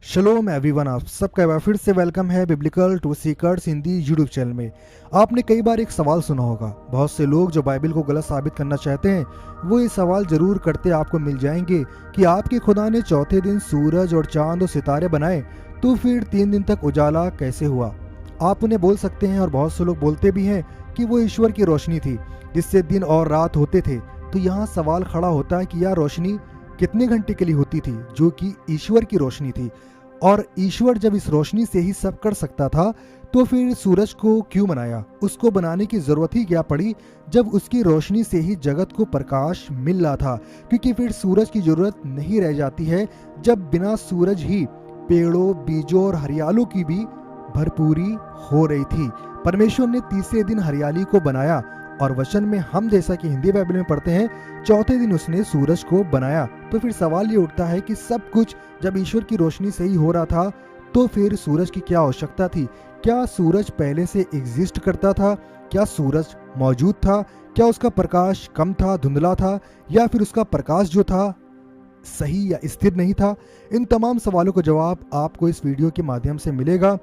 शलोम everyone, आप सबका एक बार फिर से वेलकम है biblical to seekers Hindi YouTube channel में। आपने कई बार एक सवाल सुना होगा। बहुत से लोग जो बाइबल को गलत साबित करना चाहते हैं वो ये सवाल जरूर करते आपको मिल जाएंगे कि आपके खुदा ने चौथे दिन सूरज और चांद और सितारे बनाए तो फिर 3 दिन तक उजाला कैसे हुआ। आप उन्हें बोल सकते हैं और बहुत से लोग बोलते भी हैं कि वो ईश्वर की रोशनी थी जिससे दिन और रात होते थे। तो यहाँ सवाल खड़ा होता है कि यह रोशनी कितने घंटे के लिए होती थी जो कि ईश्वर की रोशनी थी, और ईश्वर जब इस रोशनी से ही सब कर सकता था तो फिर सूरज को क्यों बनाया। उसको बनाने की जरूरत ही क्या पड़ी जब उसकी रोशनी से ही जगत को प्रकाश मिल रहा था, क्योंकि फिर सूरज की जरूरत नहीं रह जाती है जब बिना सूरज ही पेड़ों, बीजों और हरियालों की भी भरपूरी हो रही थी। परमेश्वर ने तीसरे दिन हरियाली को बनाया और वचन में हम जैसा कि हिंदी बाइबल में पढ़ते हैं चौथे दिन उसने सूरज को बनाया। तो फिर सवाल ये उठता है कि सब कुछ जब ईश्वर की रोशनी से ही हो रहा था तो फिर सूरज की क्या आवश्यकता थी। क्या सूरज पहले से एग्जिस्ट करता था? क्या सूरज मौजूद था? क्या उसका प्रकाश कम था, धुंधला था, या फिर उसका प्रकाश जो था सही या स्थिर नहीं था? इन तमाम सवालों का जवाब आपको इस वीडियो के माध्यम से मिलेगा।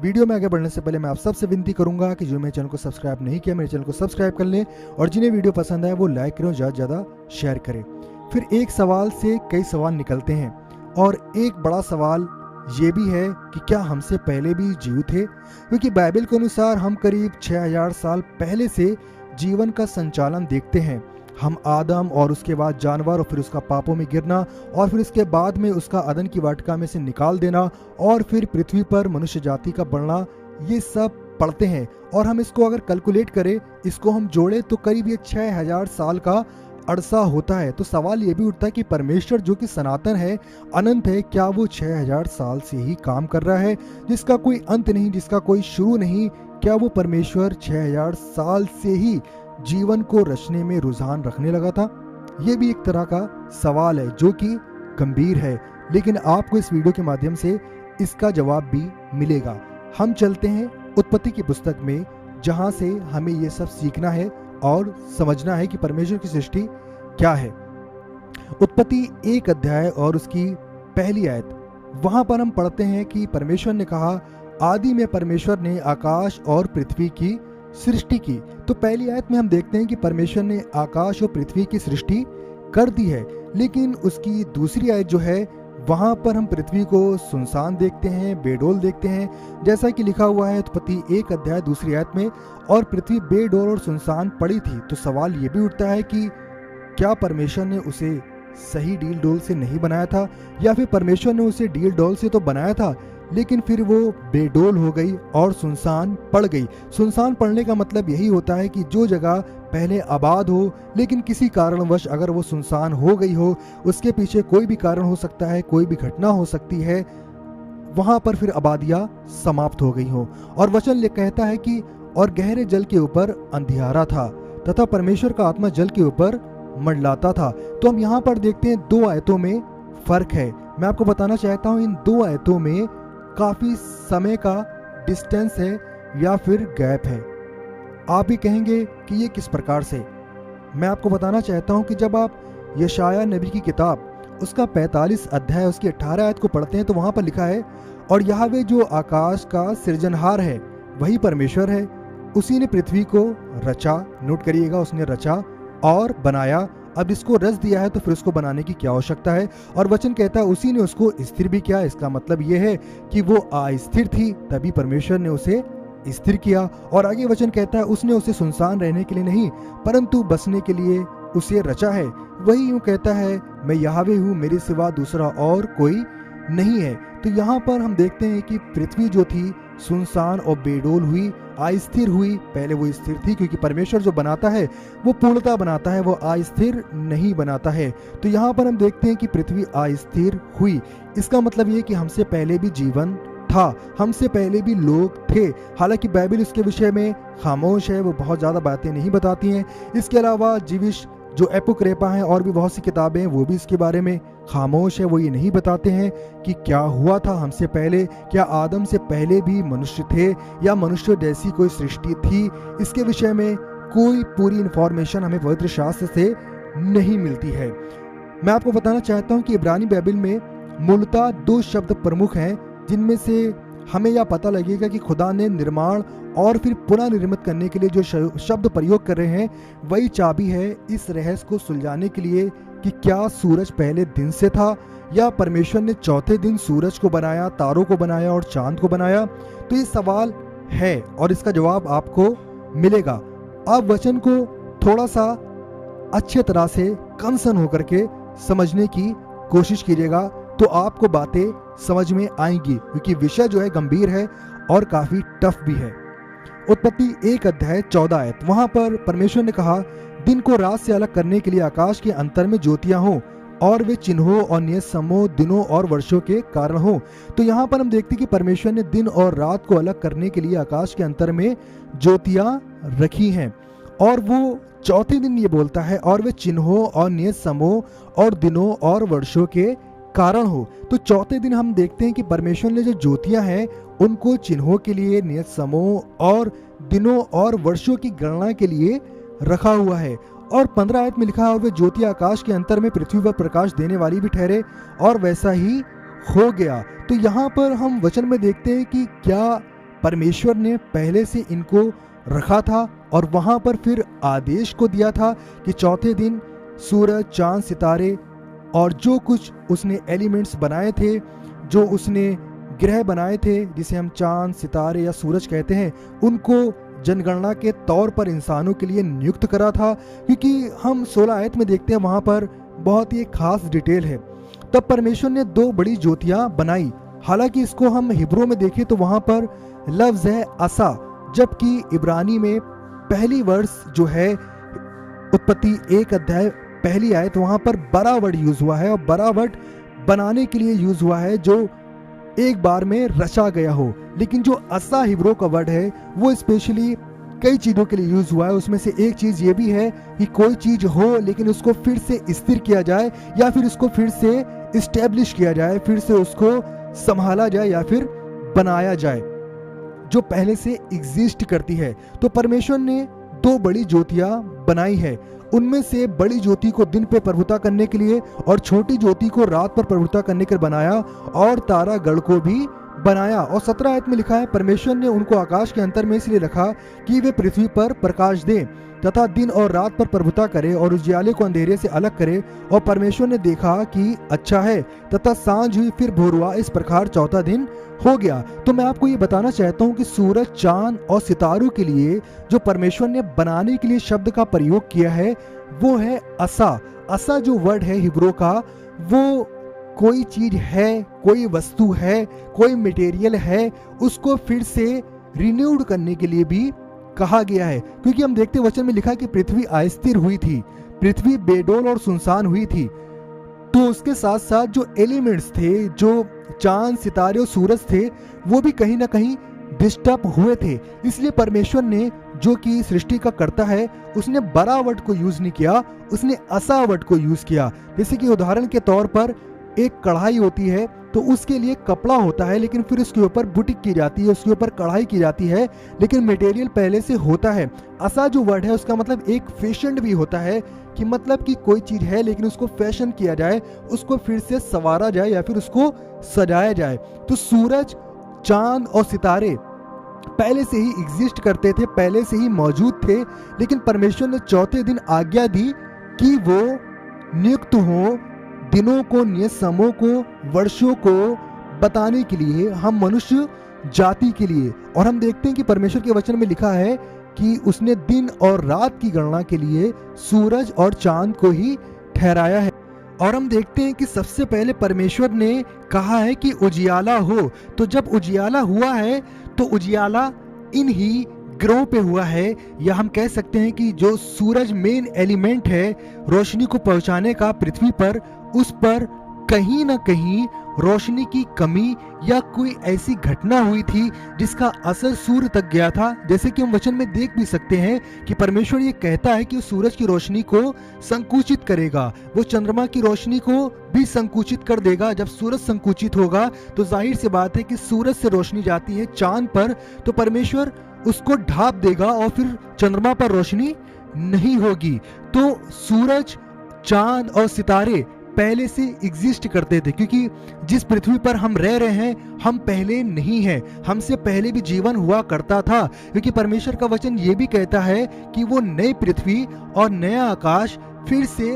वीडियो में आगे बढ़ने से पहले मैं आप सबसे विनती करूंगा कि जो मेरे चैनल को सब्सक्राइब नहीं किया मेरे चैनल को सब्सक्राइब कर लें, और जिन्हें वीडियो पसंद आए वो लाइक करें और ज़्यादा से ज़्यादा शेयर करें। फिर एक सवाल से कई सवाल निकलते हैं, और एक बड़ा सवाल ये भी है कि क्या हमसे पहले भी जीव थे, क्योंकि बाइबल के अनुसार हम करीब 6000 साल पहले से जीवन का संचालन देखते हैं। हम आदम और उसके बाद जानवर और फिर उसका पापों में गिरना और फिर उसके बाद में उसका अदन की वाटिका में से निकाल देना और फिर पृथ्वी पर मनुष्य जाति का बढ़ना, ये सब पढ़ते हैं। और हम इसको अगर कैलकुलेट करें, इसको हम जोड़े तो करीब ये 6000 साल का अरसा होता है। तो सवाल ये भी उठता है कि परमेश्वर जो कि सनातन है, अनंत है, क्या वो 6000 साल से ही काम कर रहा है जिसका कोई अंत नहीं, जिसका कोई शुरू नहीं? क्या वो परमेश्वर 6000 साल से ही जीवन को रचने में रुझान रखने लगा था? ये भी एक तरह का सवाल है जो कि गंभीर है, लेकिन आपको इस वीडियो के माध्यम से इसका जवाब भी मिलेगा। हम चलते हैं उत्पत्ति की पुस्तक में, जहां से हमें ये सब सीखना है और समझना है कि परमेश्वर की सृष्टि क्या है। उत्पत्ति 1 अध्याय और उसकी पहली आयत, वहां पर हम पढ़ते हैं कि परमेश्वर ने कहा, आदि में परमेश्वर ने आकाश और पृथ्वी की सृष्टि की। तो पहली आयत में हम देखते हैं कि परमेश्वर ने आकाश और पृथ्वी की सृष्टि कर दी है, लेकिन उसकी दूसरी आयत जो है वहां पर हम पृथ्वी को सुनसान देखते हैं, बेडोल देखते हैं, जैसा कि लिखा हुआ है उत्पत्ति 1 अध्याय दूसरी आयत में, और पृथ्वी बेडोल और सुनसान पड़ी थी। तो सवाल ये भी उठता है कि क्या परमेश्वर ने उसे सही डील डोल से नहीं बनाया था, या फिर परमेश्वर ने उसे डील डोल से तो बनाया था लेकिन फिर वो बेडोल हो गई और सुनसान पड़ गई। सुनसान पड़ने का मतलब यही होता है कि जो जगह पहले आबाद हो लेकिन किसी कारणवश अगर वो सुनसान हो गई हो, उसके पीछे कोई भी कारण हो सकता है, कोई भी घटना हो सकती है, वहां पर फिर आबादियां समाप्त हो गई हो। और वचन कहता है कि और गहरे जल के ऊपर अंधियारा था तथा परमेश्वर का आत्मा जल के ऊपर मंडलाता था। तो हम यहाँ पर देखते हैं 2 आयतों में फर्क है। मैं आपको बताना चाहता हूँ इन 2 आयतों में काफी समय का डिस्टेंस है या फिर गैप है। आप ही कहेंगे कि ये किस प्रकार से। मैं आपको बताना चाहता हूं कि जब आप यशाया नबी की किताब उसका 45 अध्याय उसकी 18 आयत को पढ़ते हैं तो वहां पर लिखा है, और यहोवा जो आकाश का सृजनहार है वही परमेश्वर है, उसी ने पृथ्वी को रचा। नोट करिएगा, उसने रचा और बनाया। अब इसको रच दिया है तो फिर उसको बनाने की क्या आवश्यकता है। और वचन कहता है उसी ने उसको स्थिर भी किया। इसका मतलब यह है कि वो अस्थिर थी, तभी परमेश्वर ने उसे स्थिर किया। और आगे वचन कहता है उसने उसे सुनसान रहने के लिए नहीं परंतु बसने के लिए उसे रचा है। वही यूं कहता है, मैं यहोवा हूँ, मेरे सिवा दूसरा और कोई नहीं है। तो यहाँ पर हम देखते हैं कि पृथ्वी जो थी सुनसान और बेडोल हुई, अस्थिर हुई। पहले वो स्थिर थी क्योंकि परमेश्वर जो बनाता है वो पूर्णता बनाता है, वो अस्थिर नहीं बनाता है। तो यहाँ पर हम देखते हैं कि पृथ्वी अस्थिर हुई। इसका मतलब ये कि हमसे पहले भी जीवन था, हमसे पहले भी लोग थे। हालांकि बाइबल इसके विषय में खामोश है, वो बहुत ज़्यादा बातें नहीं बताती हैं। इसके अलावा जीविश जो एपोक्रेपा हैं और भी बहुत सी किताबें हैं वो भी इसके बारे में खामोश है। वो ये नहीं बताते हैं कि क्या हुआ था हमसे पहले, क्या आदम से पहले भी मनुष्य थे या मनुष्य जैसी कोई सृष्टि थी। इसके विषय में कोई पूरी इंफॉर्मेशन हमें पवित्र शास्त्र से नहीं मिलती है। मैं आपको बताना चाहता हूँ कि इब्रानी बाइबल में मूलतः दो शब्द प्रमुख हैं, जिनमें से हमें यह पता लगेगा कि खुदा ने निर्माण और फिर पुनः निर्मित करने के लिए जो शब्द प्रयोग कर रहे हैं, वही चाबी है इस रहस्य को सुलझाने के लिए कि क्या सूरज पहले दिन से था या परमेश्वर ने चौथे दिन सूरज को बनाया, तारों को बनाया और चांद को बनाया। तो ये सवाल है और इसका जवाब आपको मिलेगा। आप वचन को थोड़ा सा अच्छे तरह से कंसर्न होकर के समझने की कोशिश कीजिएगा, तो आपको बातें समझ में आएंगी, क्योंकि विषय जो है गंभीर है और काफी टफ भी है। उत्पत्ति 1 अध्याय 14 आयत, वहां पर परमेश्वर ने कहा, दिन को रात से अलग करने के लिए आकाश के अंतर में ज्योतियां हों और वे चिन्हों और नियतसमों, दिनों और वर्षों के कारण हो। तो यहाँ पर हम देखते हैं कि परमेश्वर ने दिन और रात को अलग करने के लिए आकाश के अंतर में ज्योतियां रखी हैं, और वो चौथे दिन ये बोलता है, और वे चिन्हों और नियतसमों और दिनों और वर्षों के कारण हो। तो चौथे दिन हम देखते हैं कि परमेश्वर ने जो ज्योतियां हैं उनको चिन्हों के लिए, नियतसमों और दिनों और वर्षों की गणना के लिए रखा हुआ है। और 15 आयत में लिखा है, और वे ज्योति आकाश के अंतर में पृथ्वी पर प्रकाश देने वाली भी ठहरे, और वैसा ही हो गया। तो यहाँ पर हम वचन में देखते हैं कि क्या परमेश्वर ने पहले से इनको रखा था और वहां पर फिर आदेश को दिया था कि चौथे दिन सूरज, चांद, सितारे और जो कुछ उसने एलिमेंट्स बनाए थे, जो उसने ग्रह बनाए थे, जिसे हम चांद, सितारे या सूरज कहते हैं, उनको जनगणना के तौर पर इंसानों के लिए नियुक्त करा था। क्योंकि हम 16 आयत में देखते हैं, वहां पर बहुत ही खास डिटेल है। तब परमेश्वर ने 2 बड़ी ज्योतियां बनाई। हालांकि इसको हम हिब्रू में देखें तो वहां पर लफ्ज है असा, जबकि इब्रानी में पहली वर्ष जो है उत्पत्ति 1 अध्याय पहली आयत, वहां पर बड़ा वर्ड यूज हुआ है, और बड़ा वर्ड बनाने के लिए यूज हुआ है जो एक बार में रचा गया हो। लेकिन जो असा हिब्रू का वर्ड है वो स्पेशली कई चीजों के लिए यूज हुआ है। उसमें से एक चीज ये भी है कि कोई चीज हो लेकिन उसको फिर से स्थिर किया जाए, या फिर उसको फिर से इस्टेब्लिश किया जाए, फिर से उसको संभाला जाए या फिर बनाया जाए, जो पहले से एग्जिस्ट करती है। तो परमेश्वर ने 2 बड़ी ज्योतियां बनाई है। उनमें से बड़ी ज्योति को दिन पे प्रभुता करने के लिए और छोटी ज्योति को रात पर प्रभुता करने के लिए बनाया, और तारागण को भी बनाया। और 17 आयत में लिखा है, परमेश्वर ने उनको आकाश के अंतर में इसलिए रखा कि वे पृथ्वी पर प्रकाश दें तथा दिन और रात पर प्रभुता करे और उजियाले को अंधेरे से अलग करे। और परमेश्वर ने देखा कि अच्छा है, तथा सांझ हुई, फिर भोर हुआ। इस प्रकार चौथा दिन हो गया। तो मैं आपको ये बताना चाहता हूँ कि सूरज, चांद और सितारों के लिए जो परमेश्वर ने बनाने के लिए शब्द का प्रयोग किया है वो है असा। असा जो वर्ड है हिब्रू का, वो कोई चीज है, कोई वस्तु है, कोई मटेरियल है, उसको फिर से रिन्यूड करने के लिए भी कहा गया है। क्योंकि हम देखते वचन में लिखा कि पृथ्वी अस्थिर हुई थी, पृथ्वी बेडौल और सुनसान हुई थी। तो उसके साथ साथ जो एलिमेंट्स थे, जो चांद, सितारे और सूरज थे, वो भी कहीं ना कहीं डिस्टर्ब हुए थे। इसलिए परमेश्वर ने, जो कि सृष्टि का कर्ता है, उसने बड़ा वर्ड को यूज नहीं किया, उसने असा वर्ड को यूज किया। जैसे कि उदाहरण के तौर पर एक कढ़ाई होती है तो उसके लिए कपड़ा होता है, लेकिन फिर उसके ऊपर बुटीक की जाती है, उसके ऊपर कढ़ाई की जाती है, लेकिन मटेरियल पहले से होता है। असा जो वर्ड है उसका मतलब एक फैशन भी होता है, कि मतलब कि कोई चीज है लेकिन उसको फैशन किया जाए, उसको फिर से संवारा जाए या फिर उसको सजाया जाए। तो सूरज, चांद और सितारे पहले से ही एग्जिस्ट करते थे, पहले से ही मौजूद थे, लेकिन परमेश्वर ने चौथे दिन आज्ञा दी कि वो नियुक्त हो, दिनों को, नियतसमों को, वर्षों को बताने के लिए, हम मनुष्य जाति के लिए। और हम देखते हैं कि परमेश्वर के वचन में लिखा है कि उसने दिन और रात की गणना के लिए सूरज और चांद को ही ठहराया है। और हम देखते हैं कि सबसे पहले परमेश्वर ने कहा है कि उजियाला हो। तो जब उजियाला हुआ है तो उजियाला इन ही ग्रहों पे हुआ है, या हम कह सकते हैं कि जो सूरज मेन एलिमेंट है रोशनी को पहुंचाने का पृथ्वी पर, उस पर कहीं ना कहीं रोशनी की कमी या कोई ऐसी घटना हुई थी जिसका असर सूर्य तक गया था। जैसे कि हम वचन में देख भी सकते हैं कि परमेश्वर ये कहता है कि सूरज की रोशनी को संकुचित करेगा, वो चंद्रमा की रोशनी को भी संकुचित कर देगा। जब सूरज संकुचित होगा तो जाहिर सी बात है कि सूरज से रोशनी जाती है चांद पर, तो परमेश्वर उसको ढांप देगा और फिर चंद्रमा पर रोशनी नहीं होगी। तो सूरज, चांद और सितारे पहले से एग्जिस्ट करते थे, क्योंकि जिस पृथ्वी पर हम रह रहे हैं हम पहले नहीं हैं, हमसे पहले भी जीवन हुआ करता था। क्योंकि परमेश्वर का वचन ये भी कहता है कि वो नई पृथ्वी और नया आकाश फिर से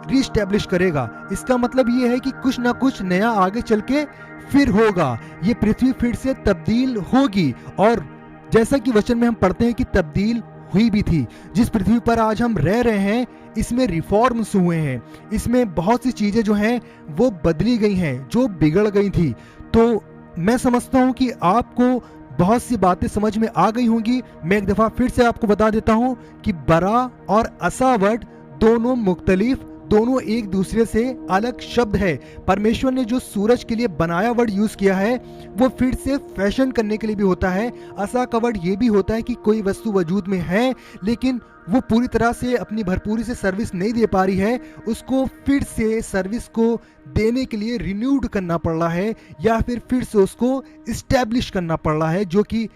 रीस्टैब्लिश करेगा। इसका मतलब ये है कि कुछ ना कुछ नया आगे चल के फिर होगा, ये पृथ्वी फिर से तब्दील होगी। और जैसा कि वचन में हम पढ़ते हैं कि तब्दील हुई भी थी। जिस पृथ्वी पर आज हम रह रहे हैं इसमें रिफॉर्म्स हुए हैं, इसमें बहुत सी चीजें जो हैं वो बदली गई हैं जो बिगड़ गई थी। तो मैं समझता हूं कि आपको बहुत सी बातें समझ में आ गई होंगी। मैं एक दफा फिर से आपको बता देता हूं कि बरा और असा वर्ड दोनों मुख्तलिफ, दोनों एक दूसरे से अलग शब्द है। परमेश्वर ने जो सूरज के लिए बनाया वर्ड यूज किया है वो फिर से फैशन करने के लिए भी होता है। असा का वर्ड ये भी होता है कि कोई वस्तु वजूद में है लेकिन वो पूरी तरह से अपनी भरपूरी से सर्विस नहीं दे पा रही है, उसको फिर से सर्विस को देने के लिए रिन्यूड करना पड़ रहा है या फिर से उसको इस्टेब्लिश करना पड़ रहा है जो कि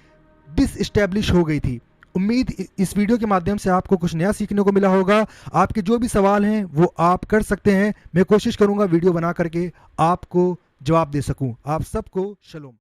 डिसइस्टेब्लिश हो गई थी। उम्मीद इस वीडियो के माध्यम से आपको कुछ नया सीखने को मिला होगा। आपके जो भी सवाल हैं वो आप कर सकते हैं, मैं कोशिश करूंगा वीडियो बना करके आपको जवाब दे सकूं। आप सबको शलोम।